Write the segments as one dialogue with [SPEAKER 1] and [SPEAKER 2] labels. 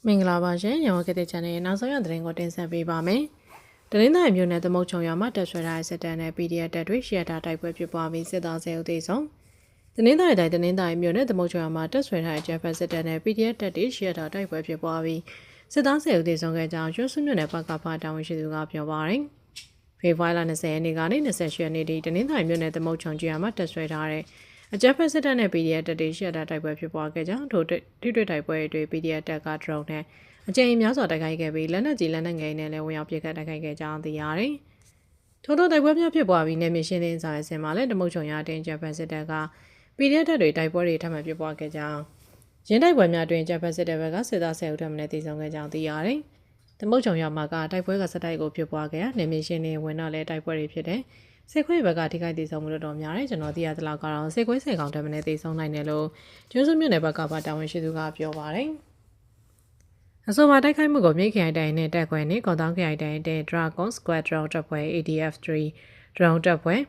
[SPEAKER 1] မင်္ဂလာပါရှင်။ရောင်ကတဲ့ channel ရဲ့နောက်ဆုံးရသတင်းကိုတင်ဆက်ပေးပါမယ်။တနင်္သာရီမြို့နယ်သမုတ်ချုံရွာမှာတပ်ဆွဲထားတဲ့စစ်တပ်နဲ့ PDF တပ်တွေရှေ့တာတိုက်ပွဲဖြစ်ပွားပြီးစစ်သား10ဦးသေဆုံး။တနင်္သာရီတိုင်းတနင်္သာရီမြို့နယ်သမုတ်ချုံရွာမှာတပ်ဆွဲထားတဲ့ဂျပန်စစ်တပ်နဲ့ PDF တပ်တွေရှေ့တာတိုက်ပွဲဖြစ်ပွားပြီးစစ်သား10ဦးသေဆုံးခဲ့ကြောင်းကျွန်းစုမြို့နယ်ပကဖတာဝန်ရှိသူကပြောပါရယ်။ဖေဖော်ဝါရီလ20ရက်နေ့ကနေ28ရက်နေ့ထိတနင်္သာရီမြို့နယ်သမုတ်ချုံရွာမှာတပ်ဆွဲထားတဲ့အကြမ်းဖက်စစ်တပ်နဲ့ PDF တပ်တွေရှေ့တာတိုက်ပွဲဖြစ်ပွားခဲ့ကြောင်းထို့ထိတွေ့တိုက်ပွဲတွေ PDF တပ်က drone နဲ့အကြိမ်များစွာတိုက်ခိုက်ခဲ့ပြီးလက်နက်ကြီးလက်နက်ငယ်နဲ့လည်းဝင်ရောက်ပစ်ခတ်တိုက်ခိုက်ခဲ့ကြောင်းသိရတယ်။ထို့သောတိုက်ပွဲများဖြစ်ပွားပြီးနေမြေရှင်းလင်းဆောင်ရွက်စဉ်မှာလည်းတမုတ်ချုံရတင်ဂျပန်စစ်တပ်က PDF တပ်တွေတိုက်ပွဲတွေထပ်မံဖြစ်ပွားခဲ့ကြောင်းရင်းတိုက်ပွဲများတွင်ဂျပန်စစ်တပ်ဘက်ကစစ်သား10ဦးထပ်မံတည်ဆုံခဲ့ကြောင်းသိရတယ်။တမုတ်ချုံရမှာကတိုက်ပွဲကစတိုက်ကိုဖြစ်ပွားခဲ့ရာနေမြေရှင်းလင်းဝင်တော့လည်းတိုက်ပွဲတွေဖြစ်တဲ့စစ်ခွေးဘက်ကထိခိုက်တည်ဆုံမှုတော်များတယ်ကျွန်တော်သိရသလောက်ကတော့စစ်ခွေး10ကောင်ထပ်မံတည်ဆုံနိုင်တယ်လို့ကျွန်းစုမြို့နယ်ဘက်ကတာဝန်ရှိသူကပြောပါတယ်။အဆိုပါတိုက်ခိုက်မှုကိုမြိတ်ခရိုင်တိုင်းနဲ့တက်ခွဲနဲ့ကော်တောင်းခရိုင်တိုင်းတဲ့ Dragon Squadron တပ်ဖွဲ့ ADF3 drone တပ်ဖွဲ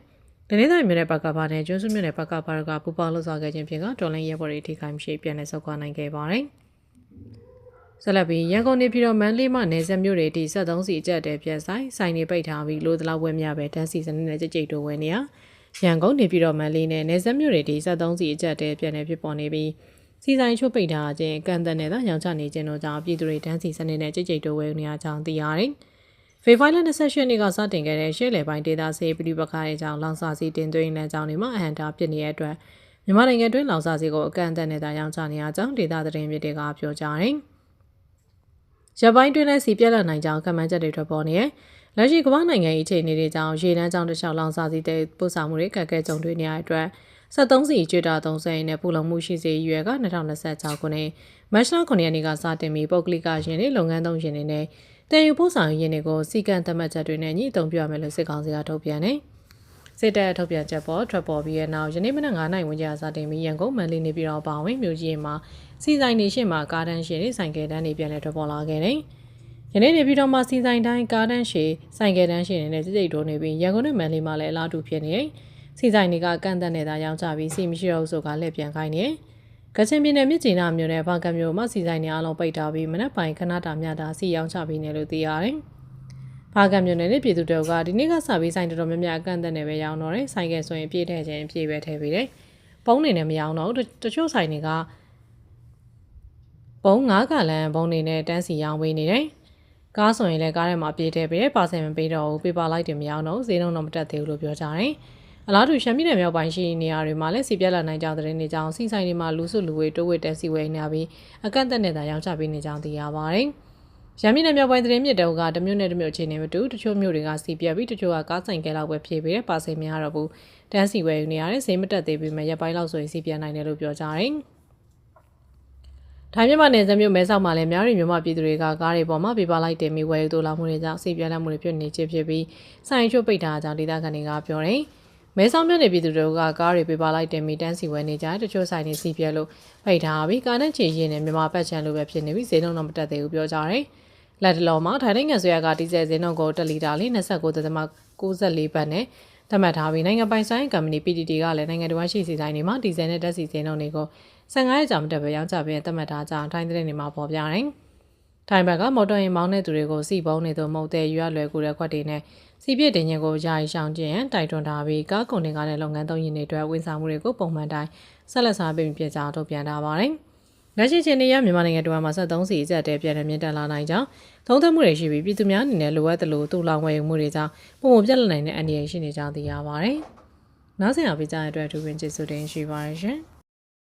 [SPEAKER 1] ့တနင်္သာရီမြို့နယ်ပကဖနဲ့ကျွန်းစုမြို့နယ်ပကဖကပူပေါင်းလှုပ်ဆောင်ခဲ့ခြင်းဖြင့်ကတော်လိုင်းရဲဘော်တွေထိခိုက်မှုရှိပြန်လည်ဆုတ်ခွာနိုင်ခဲ့ပါတယ်။ဆက်လက်ပြီးရန်ကုန်နေပြည်တော်မန္တလေးမှနယ်စပ်မြို့တွေထိ73စီအကျက်တဲပြန်ဆိုင်နေပိတ်ထားပြီးလို့တလောက်ဝဲမြပဲတန်းစီစနစ်နဲ့ကြိတ်တိုးဝဲနေရရန်ကုန်နေပြည်တော်မန္တလေးနဲ့နယ်စပ်မြို့တွေထိ73စီအကျက်တဲပြန်လည်ဖြစ်ပေါ်နေပြီးစီဆိုင်ချို့ပိတ်ထားခြင်းကန့်သက်နဲ့သာရောင်းချနေခြင်းတို့ကြောင့်ပြည်သူတွေတန်းစီစနစ်နဲ့ကြိတ်တိုးဝဲနေရကြောင်းသိရတယ်။ဖေဖော်ဝါရီလ28ရက်နေ့ကစတင်ခဲ့တဲ့ရှေ့လေပိုင်းဒေသစေပဋိပက္ခရဲ့ကြောင့်လောင်စာစီတင်သွင်းလမ်းကြောင်းတွေမှာအဟန့်တာဖြစ်နေတဲ့အတွက်မြန်မာနိုင်ငံတွင်းလောင်စာစီကိုအကန့်အသတ်နဲ့သာရောင်းချနေရကြောင်းဒေသသတင်းမြစ်တွေကပြောကြားတယ်။ရပိုင်းတွင်းနဲ့စီပြက်လက်နိုင်ကြောင်းကမ္ဘာချက်တွေထွက်ပေါ်နေရလက်ရှိကမ္ဘာနိုင်ငံ၏အခြေအနေတွေကြောင့်ရေနန်းကြောင်းတစ်လျှောက်လောင်စာစီတဲ့ပို့ဆောင်မှုတွေကကဲကြုံတွေ့နေရတဲ့အတွက်73စီကျွေတာ30နဲ့ပူလုံမှုရှိစေရွယ်က2026ခုနှစ်မတ်လ9ရက်နေ့ကစတင်ပြီးပုဂ္ဂလိကယာဉ်တွေလုပ်ငန်းသုံးယာဉ်တွေနဲ့တည်ယူပို့ဆောင်ယာဉ်တွေကိုစီကံသတ်မှတ်ချက်တွေနဲ့ညီအုံပြရမယ်လို့စစ်ကောင်စီကထုတ်ပြန်တယ်။စစ်တပ်ထုတ်ပြန်ချက်ပေါ်ထွက်ပေါ်ပြီးတဲ့နောက်ယနေ့မနက်9:00နာရီဝန်းကျင်စတင်ပြီးရန်ကုန်မန္တလေးနေပြည်တော်ပါဝင်မြို့ကြီးမှာစီဆိုင်နေရှင်းမှာကားတန်းရှည်တွေဆိုင်ကယ်တန်းတွေပြန်လည်ထွက်ပေါ်လာခဲ့တယ်။ယနေ့နေပြည်တော်မှာစီဆိုင်တိုင်းကားတန်းရှည်ဆိုင်ကယ်တန်းရှည်နဲ့ကြိတ်တိုးနေပြီးရန်ကုန်နဲ့မန္တလေးမှာလည်းအလားတူဖြစ်နေတယ်။စီဆိုင်တွေကကန့်သက်နေတာရောင်းချပြီးစီမရှိတော့ဆိုကလက်ပြန်ခိုင်းနေ။ကချင်ပြည်နယ်မြစ်ကြီးနားမြို့နယ်ဘာကမြို့မှာစီဆိုင်တွေအလုံးပိတ်ထားပြီးမနက်ပိုင်းခဏတာမြတာစီရောင်းချပြီးနေလို့သိရတယ်။ဘာကမြို့နယ်နဲ့ပြည်သူတို့ကဒီနေ့ကစပြီးဆိုင်တော်တော်များများအကန့်သက်နေပဲရောင်းတော့တယ်။ဆိုင်ကယ်ဆိုရင်ပြည့်ထည့်ခြင်းပြည့်ပဲထည့်ပြီးတယ်။ပုံးနေနဲ့မရောင်းတော့တချို့ဆိုင်တွေကပုံး9ကလန်ပုံးနေနဲ့တန်းစီရောင်းပေးနေတယ်။ကားဆိုရင်လည်းကားထဲမှာပြေးထည့်ပြီးတယ်ပါဆယ်မပေးတော့ဘူးပေပါလိုက်တယ်မရောင်းတော့ဈေးနှုန်းတော့မတက်သေးဘူးလို့ပြောကြတယ်။အလားတူရှမ်းပြည်နယ်မြောက်ပိုင်းရှိနေရာတွေမှာလည်းစီပြက်လာနိုင်ကြောင်းသတင်းတွေကြောင့်စီဆိုင်တွေမှာလူစုလူဝေးတိုးဝေးတက်စီဝဲနေပြီးအကန့်အသတ်နဲ့သာရောင်းချပေးနေကြောင်းသိရပါတယ်။ရှမ်းပြည်နယ်မြောက်ပိုင်းသတင်းမြစ်တုံးကတမျိုးနဲ့တမျိုးအခြေအနေမတူတချို့မျိုးတွေကစီပြက်ပြီးတချို့ကကားဆိုင်ကဲလောက်ပဲဖြည့်ပေးတယ်ပါဆယ်မရတော့ဘူးတန်းစီဝဲနေရတယ်ဈေးမတက်သေးပေမဲ့ရက်ပိုင်းလောက်ဆိုရင်စီပြက်နိုင်တယ်လို့ပြောကြတယ်။ထိုင်းမြန်မာနယ်စပ်မြို့မဲဆောက်မှာလည်းများရီမြို့မှာပြည်သူတွေကကားတွေပေါ်မှာပြပလိုက်တင်ပြီးဝယ်ယူတိုးလာမှုတွေကြောင့်စီပြက်လက်မှုတွေဖြစ်နေခြင်းဖြစ်ပြီးဆိုင်ချို့ပိတ်ထားကြောင်းဒေသခံတွေကပြောတယ်။မဲဆောက်မြို့နယ်ပြည်သူတွေကကားတွေပြပလိုက်တင်ပြီးတန်းစီဝယ်နေကြတချို့ဆိုင်တွေစီပြက်လို့ပိတ်ထားပြီးကားနဲ့ချေရင်နဲ့မြန်မာပတ်ချန်လိုပဲဖြစ်နေပြီးဈေးနှုန်းတော့မတက်သေးဘူးပြောကြတယ်။လက်တလောမှာထိုင်းနိုင်ငံဆွေရကဒီဇယ်ဈေးနှုန်းကို1လီတာလေး29.94ဘတ်နဲ့သတ်မှတ်ထားပြီးနိုင်ငံပိုင်ဆိုင်ကုမ္ပဏီ PTT ကလည်းနိုင်ငံတော်ရှိစီဆိုင်တွေမှာဒီဇယ်နဲ့ဓာတ်ဆီဈေးနှုန်းတွေကို15ရက်ကြာမတက်ပဲရောင်းချပြီးသတ်မှတ်ထားကြောင်းထိုင်းသတင်းတွေမှာပေါ်ပြတယ်။ထိုင်းဘက်ကမော်တော်ယာဉ်မောင်းတဲ့သူတွေကိုစီပုံးနေသူမဟုတ်တဲ့ရွရလွယ်ကူတဲ့ခွက်တွေနဲ့စီပြည့်တင်ရင်ကိုယာယီရှောင်ကျဉ်တိုက်တွန်းထားပြီးကားကုန်တွေကလည်းလုပ်ငန်းသုံးရင်းတွေအတွက်ဝန်ဆောင်မှုတွေကိုပုံမှန်တိုင်းဆက်လက်ဆောင်ပေးပြကြအောင်ထုတ်ပြန်ထားပါတယ်။လက်ရှိချိန်နေရမြန်မာနိုင်ငံတွင်းမှာ73စီအကျက်တဲပြန်လည်မြင့်တက်လာနိုင်ကြောင်းသုံးသပ်မှုတွေရှိပြီးပြည်သူများအနေနဲ့လိုအပ်သလိုတူလောင်ဝယ်ယူမှုတွေကြောင့်ပုံမပြတ်လည်နိုင်တဲ့အန္တရာယ်ရှိနေကြောင်းသိရပါတယ်။နောက်ဆက်အောင်ပြကြတဲ့အတွက်အထူးပင်ကျေးဇူးတင်ရှိပါတယ်ရှင်။